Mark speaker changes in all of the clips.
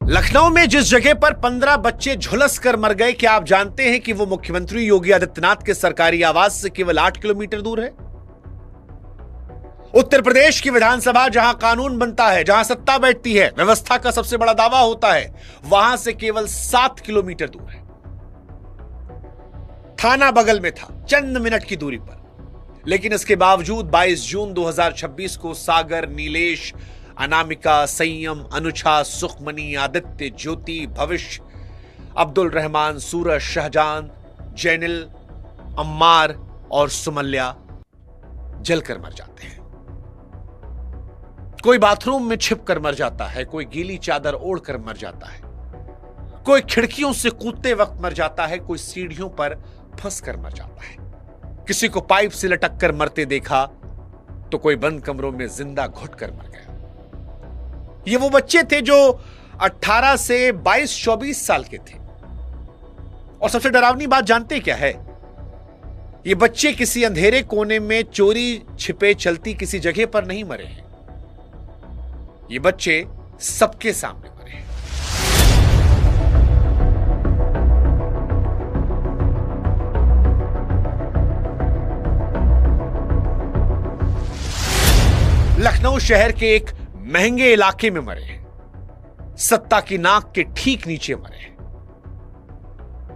Speaker 1: लखनऊ में जिस जगह पर 15 बच्चे झुलस कर मर गए, क्या आप जानते हैं कि वो मुख्यमंत्री योगी आदित्यनाथ के सरकारी आवास से केवल 8 किलोमीटर दूर है? उत्तर प्रदेश की विधानसभा, जहां कानून बनता है, जहां सत्ता बैठती है, व्यवस्था का सबसे बड़ा दावा होता है, वहां से केवल 7 किलोमीटर दूर है। थाना बगल में था, चंद मिनट की दूरी पर। लेकिन इसके बावजूद 22 जून 2026 को सागर, नीलेश, अनामिका, संयम, अनुछा, सुखमनी, आदित्य, ज्योति, भविष्य, अब्दुल रहमान, सूरज, शहजान, जैनिल, अम्मार और सुमल्या जलकर मर जाते हैं। कोई बाथरूम में छिप कर मर जाता है, कोई गीली चादर ओढ़कर मर जाता है, कोई खिड़कियों से कूदते वक्त मर जाता है, कोई सीढ़ियों पर फंस कर मर जाता है। किसी को पाइप से लटक कर मरते देखा तो कोई बंद कमरों में जिंदा घुट कर मर गया। ये वो बच्चे थे जो 18 से 22-24 साल के थे। और सबसे डरावनी बात जानते क्या है? ये बच्चे किसी अंधेरे कोने में चोरी छिपे चलती किसी जगह पर नहीं मरे हैं। ये बच्चे सबके सामने मरे हैं। लखनऊ शहर के एक महंगे इलाके में मरे हैं। सत्ता की नाक के ठीक नीचे मरे हैं।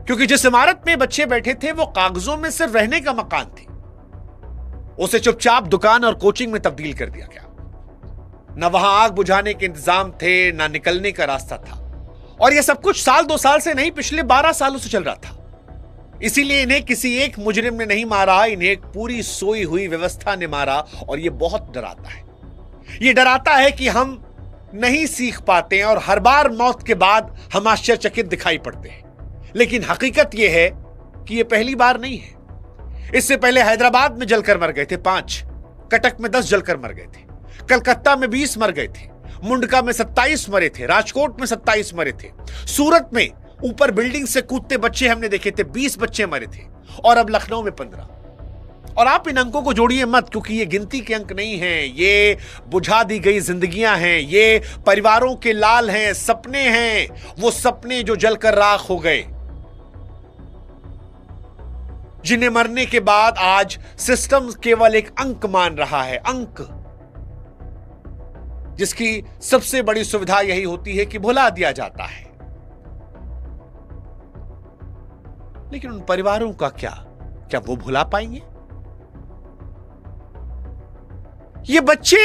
Speaker 1: क्योंकि जिस इमारत में बच्चे बैठे थे वो कागजों में सिर्फ रहने का मकान थी। उसे चुपचाप दुकान और कोचिंग में तब्दील कर दिया गया। न वहां आग बुझाने के इंतजाम थे, न निकलने का रास्ता था। और यह सब कुछ साल 2 साल से नहीं, पिछले 12 सालों से चल रहा था। इसीलिए इन्हें किसी एक मुजरिम ने नहीं मारा, इन्हें एक पूरी सोई हुई व्यवस्था ने मारा। और यह बहुत डराता है। यह डराता है कि हम नहीं सीख पाते हैं और हर बार मौत के बाद हम आश्चर्यचकित दिखाई पड़ते हैं। लेकिन हकीकत यह है कि यह पहली बार नहीं है। इससे पहले हैदराबाद में जलकर मर गए थे 5, कटक में 10 जलकर मर गए थे, कलकत्ता में 20 मर गए थे, मुंडका में 27 मरे थे, राजकोट में 27 मरे थे, सूरत में ऊपर बिल्डिंग से कूदते बच्चे हमने देखे थे, 20 बच्चे मरे थे, और अब लखनऊ में 15। और आप इन अंकों को जोड़िए मत, क्योंकि ये गिनती के अंक नहीं हैं, ये बुझा दी गई जिंदगियां हैं, ये परिवारों के लाल हैं, सपने हैं, वो सपने जो जलकर राख हो गए, जिन्हें मरने के बाद आज सिस्टम केवल एक अंक मान रहा है। अंक जिसकी सबसे बड़ी सुविधा यही होती है कि भुला दिया जाता है। लेकिन उन परिवारों का क्या वो भुला पाएंगे? ये बच्चे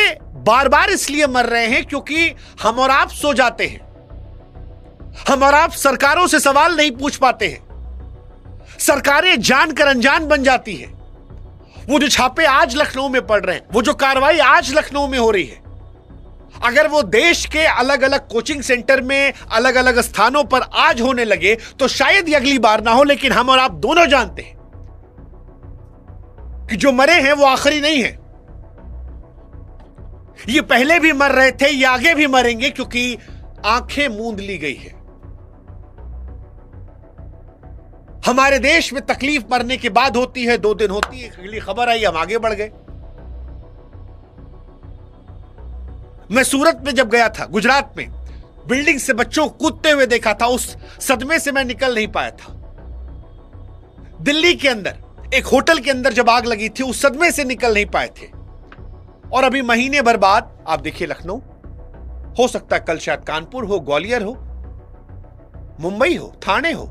Speaker 1: बार बार इसलिए मर रहे हैं क्योंकि हम और आप सो जाते हैं। हम और आप सरकारों से सवाल नहीं पूछ पाते हैं। सरकारें जानकर अनजान बन जाती हैं। वो जो छापे आज लखनऊ में पड़ रहे हैं, वो जो कार्रवाई आज लखनऊ में हो रही है, अगर वो देश के अलग अलग कोचिंग सेंटर में अलग अलग स्थानों पर आज होने लगे तो शायद ये अगली बार ना हो। लेकिन हम और आप दोनों जानते हैं कि जो मरे हैं वो आखिरी नहीं है। ये पहले भी मर रहे थे, ये आगे भी मरेंगे, क्योंकि आंखें मूंद ली गई है। हमारे देश में तकलीफ मरने के बाद होती है, 2 दिन होती है, अगली खबर आई, हम आगे बढ़ गए। मैं सूरत में जब गया था, गुजरात में, बिल्डिंग से बच्चों को कूदते हुए देखा था। उस सदमे से मैं निकल नहीं पाया था। दिल्ली के अंदर एक होटल के अंदर जब आग लगी थी, उस सदमे से निकल नहीं पाए थे। और अभी महीने भर बाद आप देखिए लखनऊ, हो सकता है कल शायद कानपुर हो, ग्वालियर हो, मुंबई हो, थाने हो,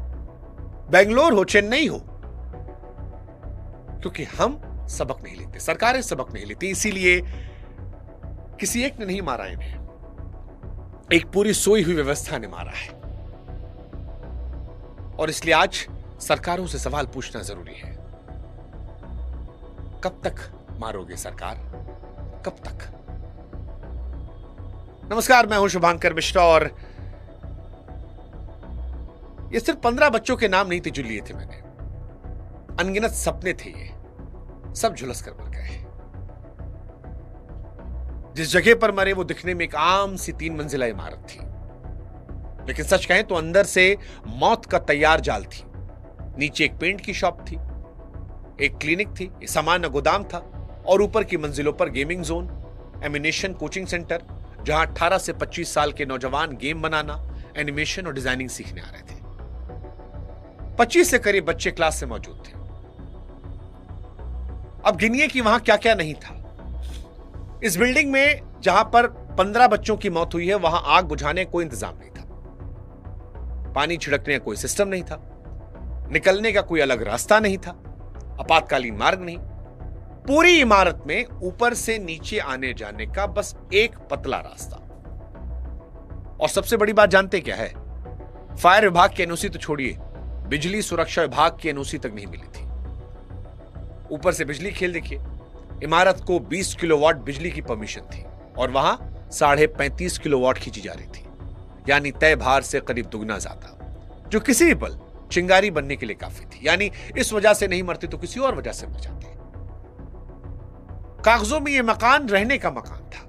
Speaker 1: बेंगलोर हो, चेन्नई हो, क्योंकि हम सबक नहीं लेते, सरकारें सबक नहीं लेती। इसीलिए किसी एक ने नहीं मारा इन्हें, एक पूरी सोई हुई व्यवस्था ने मारा है। और इसलिए आज सरकारों से सवाल पूछना जरूरी है। कब तक मारोगे सरकार? कब तक? नमस्कार, मैं हूं शुभांकर मिश्रा और ये सिर्फ 15 बच्चों के नाम नहीं थे जो लिए थे मैंने। अनगिनत सपने थे, ये सब झुलस कर मर गए। जिस जगह पर मरे वो दिखने में एक आम सी 3 मंजिला इमारत थी, लेकिन सच कहें तो अंदर से मौत का तैयार जाल थी। नीचे एक पेंट की शॉप थी, एक क्लिनिक थी, सामान्य गोदाम था, और ऊपर की मंजिलों पर gaming zone, animation coaching centre, जहां 18 से 25 साल के नौजवान गेम बनाना, एनिमेशन और डिजाइनिंग सीखने आ रहे थे। 25 से करीब बच्चे क्लास से मौजूद थे। अब गिनिए कि वहां क्या क्या नहीं था। इस बिल्डिंग में जहां पर 15 बच्चों की मौत हुई है, वहां आग बुझाने कोई इंतजाम नहीं था, पानी छिड़कने का कोई सिस्टम नहीं था, निकलने का कोई अलग रास्ता नहीं था, आपातकालीन मार्ग नहीं। पूरी इमारत में ऊपर से नीचे आने जाने का बस एक पतला रास्ता। और सबसे बड़ी बात जानते क्या है? फायर विभाग की एनओसी तो छोड़िए, बिजली सुरक्षा विभाग की एनओसी तक नहीं मिली थी। ऊपर से बिजली खेल देखिए, इमारत को 20 किलोवाट बिजली की परमिशन थी और वहां 35.5 किलोवाट खींची जा रही थी, यानी तय भार से करीब दुगना ज्यादा, जो किसी भी पल चिंगारी बनने के लिए काफी थी। यानी इस वजह से नहीं मरते तो किसी और वजह से मर जाते। कागजों में यह मकान रहने का मकान था।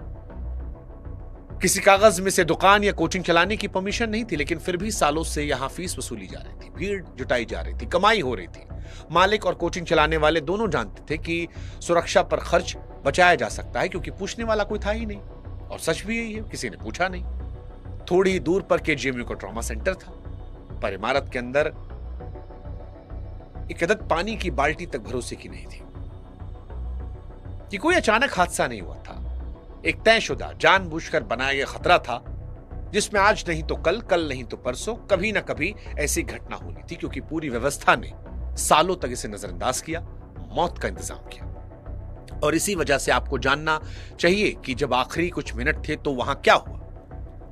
Speaker 1: किसी कागज में से दुकान या कोचिंग चलाने की परमिशन नहीं थी, लेकिन फिर भी सालों से यहां फीस वसूली जा रही थी, भीड़ जुटाई जा रही थी, कमाई हो रही थी। मालिक और कोचिंग चलाने वाले दोनों जानते थे कि सुरक्षा पर खर्च बचाया जा सकता है, क्योंकि पूछने वाला कोई था ही नहीं। और सच भी यही है, किसी ने पूछा नहीं। थोड़ी दूर पर केजीएमयू का ट्रॉमा सेंटर था, पर इमारत के अंदर एक अदद पानी की बाल्टी तक भरोसे की नहीं थी। कि कोई अचानक हादसा नहीं हुआ था, एक तयशुदा जानबूझकर बनाया गया खतरा था, जिसमें आज नहीं तो कल, कल नहीं तो परसों, कभी ना कभी ऐसी घटना होनी थी, क्योंकि पूरी व्यवस्था ने सालों तक इसे नजरअंदाज किया, मौत का इंतजाम किया। और इसी वजह से आपको जानना चाहिए कि जब आखिरी कुछ मिनट थे तो वहां क्या हुआ।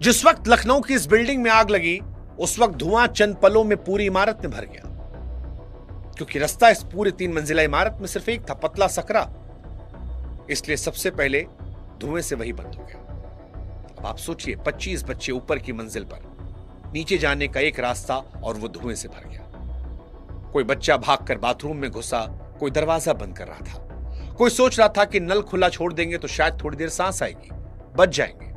Speaker 1: जिस वक्त लखनऊ की इस बिल्डिंग में आग लगी, उस वक्त धुआं चंद पलों में पूरी इमारत में भर गया, क्योंकि रास्ता इस पूरे 3 मंजिला इमारत में सिर्फ एक था, पतला सकरा। इसलिए सबसे पहले धुएं से वही बंद हो गया। अब आप सोचिए, 25 बच्चे ऊपर की मंजिल पर, नीचे जाने का एक रास्ता और वो धुएं से भर गया। कोई बच्चा भागकर बाथरूम में घुसा, कोई दरवाजा बंद कर रहा था, कोई सोच रहा था कि नल खुला छोड़ देंगे तो शायद थोड़ी देर सांस आएगी, बच जाएंगे।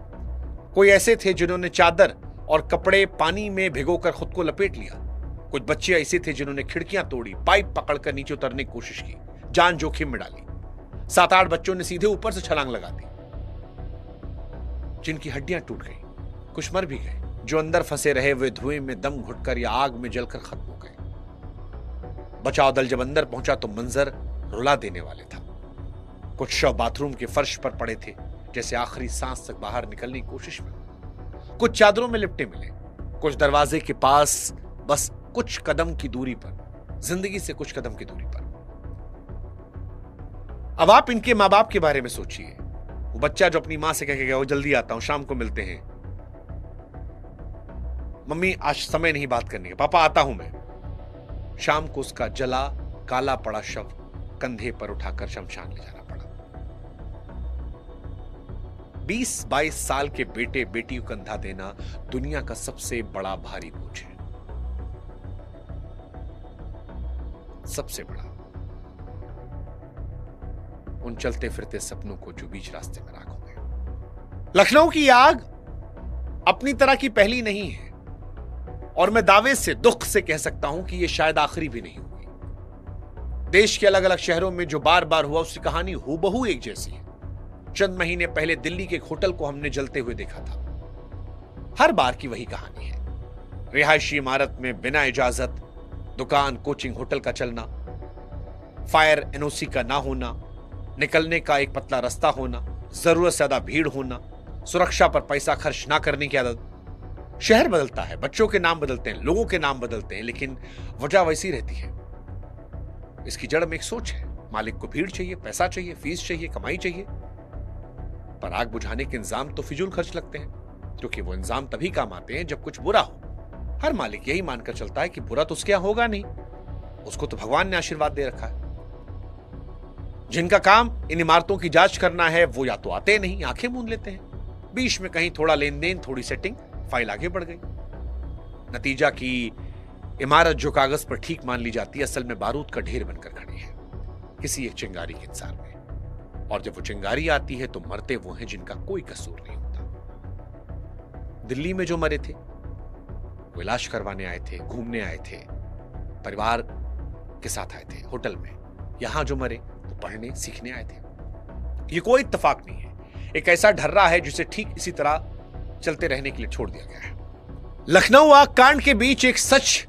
Speaker 1: कोई ऐसे थे जिन्होंने चादर और कपड़े पानी में भिगोकर खुद को लपेट लिया। कुछ बच्चे ऐसे थे जिन्होंने खिड़कियां तोड़ी, पाइप पकड़कर नीचे उतरने की कोशिश की, जान जोखिम में डाली। 7-8 बच्चों ने सीधे ऊपर से छलांग लगा दी, जिनकी हड्डियां टूट गई, कुछ मर भी गए। जो अंदर फंसे रहे वे धुएं में दम घुटकर या आग में जलकर खत्म हो गए। बचाव दल जब अंदर पहुंचा तो मंजर रुला देने वाले था। कुछ शव बाथरूम के फर्श पर पड़े थे, जैसे आखिरी सांस तक बाहर निकलने की कोशिश में। कुछ चादरों में लिपटे मिले, कुछ दरवाजे के पास बस कुछ कदम की दूरी पर, जिंदगी से कुछ कदम की दूरी पर। अब आप इनके मां बाप के बारे में सोचिए। वो बच्चा जो अपनी मां से कह के गया, वो जल्दी आता हूं, शाम को मिलते हैं, मम्मी आज समय नहीं बात करने का, पापा आता हूं मैं। शाम को उसका जला काला पड़ा शव कंधे पर उठाकर शमशान ले जाना पड़ा। 20-22 साल के बेटे बेटी को कंधा देना दुनिया का सबसे बड़ा भारी बोझ है, सबसे बड़ा। उन चलते फिरते सपनों को जो बीच रास्ते में राख हो गए। लखनऊ की आग अपनी तरह की पहली नहीं है, और मैं दावे से, दुख से कह सकता हूं कि यह शायद आखिरी भी नहीं होगी। देश के अलग अलग शहरों में जो बार बार हुआ, उसकी कहानी हूबहू एक जैसी है। चंद महीने पहले दिल्ली के एक होटल को हमने जलते हुए देखा था। हर बार की वही कहानी है। रिहायशी इमारत में बिना इजाजत दुकान, कोचिंग, होटल का चलना, फायर एनओसी का ना होना, निकलने का एक पतला रास्ता होना, जरूरत से ज्यादा भीड़ होना, सुरक्षा पर पैसा खर्च ना करने की आदत। शहर बदलता है, बच्चों के नाम बदलते हैं, लोगों के नाम बदलते हैं, लेकिन वजह वैसी रहती है। इसकी जड़ में एक सोच है, मालिक को भीड़ चाहिए, पैसा चाहिए, फीस चाहिए, कमाई चाहिए। पर आग बुझाने के इंतजाम तो फिजूल खर्च लगते हैं, क्योंकि वो इंतजाम तभी काम आते हैं जब कुछ बुरा हो। हर मालिक यही मानकर चलता है कि बुरा तो उसके यहां होगा नहीं, उसको तो भगवान ने आशीर्वाद दे रखा है। जिनका काम इन इमारतों की जांच करना है, वो या तो आते नहीं, आंखें मूंद लेते हैं। बीच में कहीं थोड़ा लेन देन, थोड़ी सेटिंग, फाइल आगे बढ़ गई। नतीजा की इमारत जो कागज पर ठीक मान ली जाती है, असल में बारूद का ढेर बनकर खड़ी है किसी एक चिंगारी के इंतजार में। और जब वो चिंगारी आती है तो मरते वो हैं जिनका कोई कसूर नहीं होता। दिल्ली में जो मरे थे वो इलाज करवाने आए थे, घूमने आए थे, परिवार के साथ आए थे होटल में। यहां जो मरे वो पढ़ने सीखने आए थे। ये कोई इत्तेफाक नहीं है, एक ऐसा ढर्रा है जिसे ठीक इसी तरह चलते रहने के लिए छोड़ दिया गया है। लखनऊ आग कांड के बीच एक सच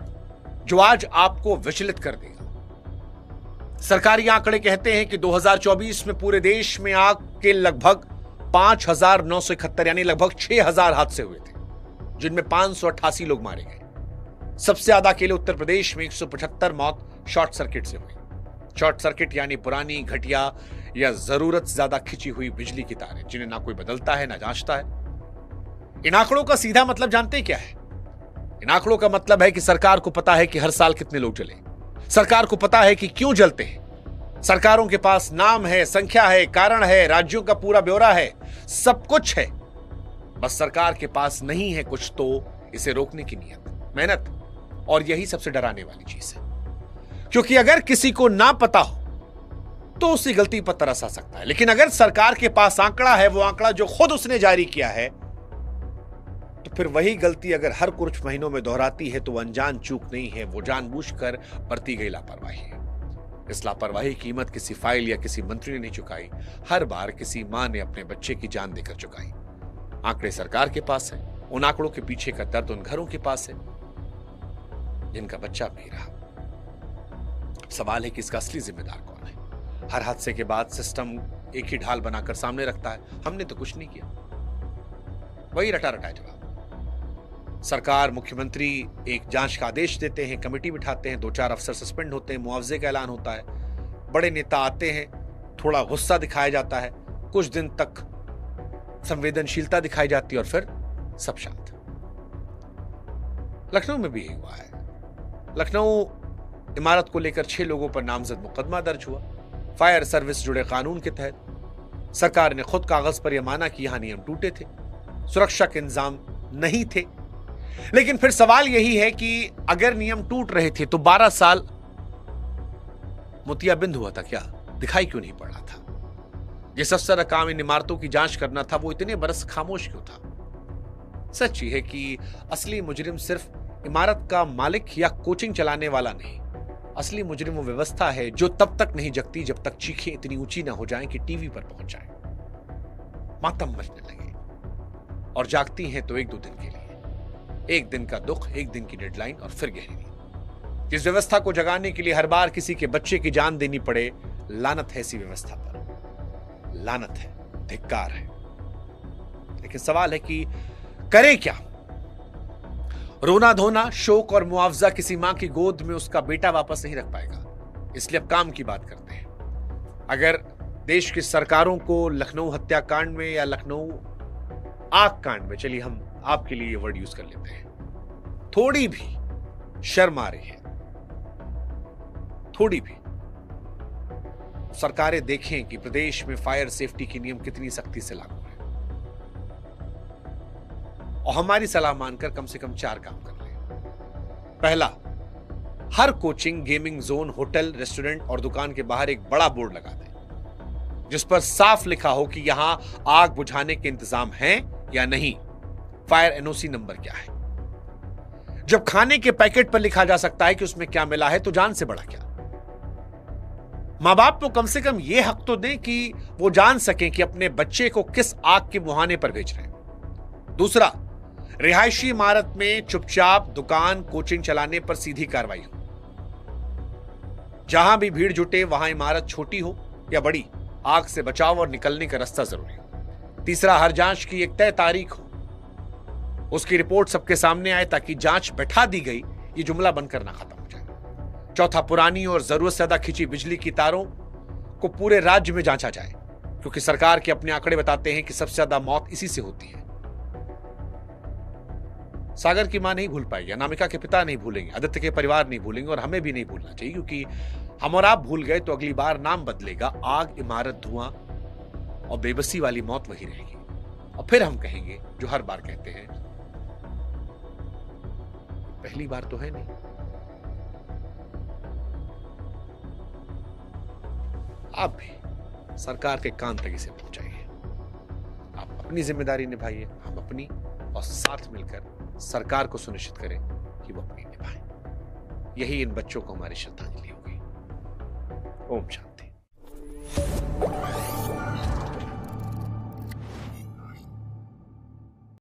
Speaker 1: जो आज आपको विचलित कर देगा। सरकारी आंकड़े कहते हैं कि 2024 में पूरे देश में आग के लगभग 5,971 यानी लगभग 6,000 हादसे हुए थे, जिनमें 588 लोग मारे गए। सबसे ज्यादा अकेले उत्तर प्रदेश में 175 मौत शॉर्ट सर्किट से हुई। शॉर्ट सर्किट यानी पुरानी, घटिया या जरूरत से ज्यादा खिंची हुई बिजली की तारें, जिन्हें ना कोई बदलता है ना जांचता है। इन आंकड़ों का सीधा मतलब जानते क्या है? इन आंकड़ों का मतलब है कि सरकार को पता है कि हर साल कितने लोग जले, सरकार को पता है कि क्यों जलते हैं। सरकारों के पास नाम है, संख्या है, कारण है, राज्यों का पूरा ब्यौरा है, सब कुछ है। बस सरकार के पास नहीं है कुछ तो इसे रोकने की नीयत, मेहनत। और यही सबसे डराने वाली चीज है, क्योंकि अगर किसी को ना पता हो तो उसकी गलती पर तरस आ सकता है, लेकिन अगर सरकार के पास आंकड़ा है, वो आंकड़ा जो खुद उसने जारी किया है, तो फिर वही गलती अगर हर कुछ महीनों में दोहराती है तो वो अनजान चूक नहीं है, वो जानबूझकर बरती गई लापरवाही है। इस लापरवाही की कीमत किसी फाइल या किसी मंत्री ने नहीं चुकाई, हर बार किसी मां ने अपने बच्चे की जान देकर चुकाई। आंकड़े सरकार के पास है, उन आंकड़ों के पीछे का दर्द उन घरों के पास है जिनका बच्चा भी रहा। सवाल है कि इसका असली जिम्मेदार कौन है? हर हादसे के बाद सिस्टम एक ही ढाल बनाकर सामने रखता है, हमने तो कुछ नहीं किया, वही रटा रटा जवाब। सरकार, मुख्यमंत्री एक जांच का आदेश देते हैं, कमेटी बिठाते हैं, 2-4 अफसर सस्पेंड होते हैं, मुआवजे का ऐलान होता है, बड़े नेता आते हैं, थोड़ा गुस्सा दिखाया जाता है, कुछ दिन तक संवेदनशीलता दिखाई जाती है और फिर सब शांत। लखनऊ में भी यही हुआ है। लखनऊ इमारत को लेकर 6 लोगों पर नामजद मुकदमा दर्ज हुआ, फायर सर्विस जुड़े कानून के तहत। सरकार ने खुद कागज पर यह माना कि यहां नियम टूटे थे, सुरक्षा के इंतजाम नहीं थे। लेकिन फिर सवाल यही है कि अगर नियम टूट रहे थे तो 12 साल मोतियाबिंद हुआ था क्या? दिखाई क्यों नहीं पड़ रहा था? जिस अफसर का काम इन इमारतों की जांच करना था, वो इतने बरस खामोश क्यों था? सच ये है कि असली मुजरिम सिर्फ इमारत का मालिक या कोचिंग चलाने वाला नहीं, असली मुजरिम वो व्यवस्था है जो तब तक नहीं जगती जब तक चीखें इतनी ऊंची ना हो जाएं कि टीवी पर पहुंच जाएं, मातम मचने लगे। और जागती हैं तो 1-2 दिन के लिए, एक दिन का दुख, एक दिन की डेडलाइन और फिर गहरी नींद। जिस व्यवस्था को जगाने के लिए हर बार किसी के बच्चे की जान देनी पड़े, लानत है ऐसी व्यवस्था पर, लानत है, धिक्कार है। लेकिन सवाल है कि करे क्या? रोना धोना, शोक और मुआवजा किसी मां की गोद में उसका बेटा वापस नहीं रख पाएगा। इसलिए अब काम की बात करते हैं। अगर देश की सरकारों को लखनऊ हत्याकांड में या लखनऊ आग कांड में, चलिए हम आपके लिए ये वर्ड यूज कर लेते हैं, थोड़ी भी शर्म आ रही है, थोड़ी भी, सरकारें देखें कि प्रदेश में फायर सेफ्टी के नियम कितनी सख्ती से लागू है, और हमारी सलाह मानकर कम से कम 4 काम कर लें। पहला, हर coaching, gaming zone, hotel, restaurant और दुकान के बाहर एक बड़ा बोर्ड लगा दें जिस पर साफ लिखा हो कि यहां आग बुझाने के इंतजाम हैं या नहीं, फायर एनओसी नंबर क्या है। जब खाने के पैकेट पर लिखा जा सकता है कि उसमें क्या मिला है, तो जान से बड़ा क्या। मां बाप को कम से कम यह हक तो दें कि वो जान सकें कि अपने बच्चे को किस आग के मुहाने पर भेज रहे हैं। दूसरा, रिहायशी इमारत में चुपचाप दुकान, कोचिंग चलाने पर सीधी कार्रवाई हो। जहां भी भीड़ जुटे वहां इमारत छोटी हो या बड़ी, आग से बचाव और निकलने का रास्ता जरूरी हो। तीसरा, हर जांच की एक तय तारीख हो, उसकी रिपोर्ट सबके सामने आए ताकि जांच बैठा दी गई ये जुमला बनकर ना खत्म हो जाए। चौथा, पुरानी और जरूरत से ज्यादा खिंची बिजली की तारों को पूरे राज्य में जांचा जाए, क्योंकि सरकार के अपने आंकड़े बताते हैं कि सबसे ज्यादा मौत इसी से होती है। सागर की मां नहीं भूल पाएगी, अनामिका के पिता नहीं भूलेंगे, आदित्य के परिवार नहीं भूलेंगे, और हमें भी नहीं भूलना चाहिए, क्योंकि हम और आप भूल गए तो अगली बार नाम बदलेगा, आग, इमारत, धुआं और बेबसी वाली मौत वही रहेगी। और फिर हम कहेंगे जो हर बार कहते हैं, पहली बार तो है नहीं। आप भी सरकार के कान तक इसे पहुंचाइए। आप अपनी जिम्मेदारी निभाइए, हम अपनी, और साथ मिलकर सरकार को सुनिश्चित करें कि वो अपनी निभाए। यही इन बच्चों को हमारी श्रद्धांजलि होगी। ओम शांति।